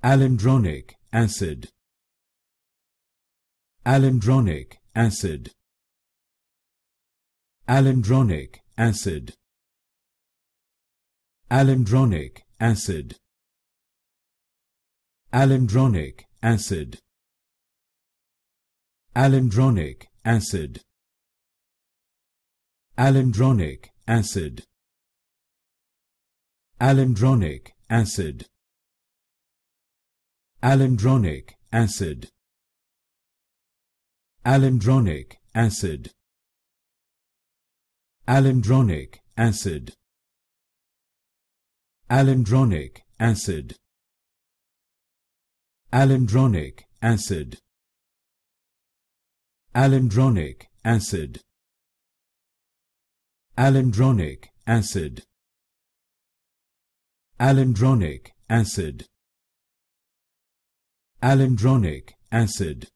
Alendronic acid. Alendronic acid. Alendronic acid. Alendronic acid. Alendronic acid. Alendronic acid. Alendronic acid. Alendronic acid. Alendronic acid. Alendronic acid. Alendronic acid. Alendronic acid. Alendronic acid. Alendronic acid. Alendronic acid. Alendronic acid. Alendronic acid.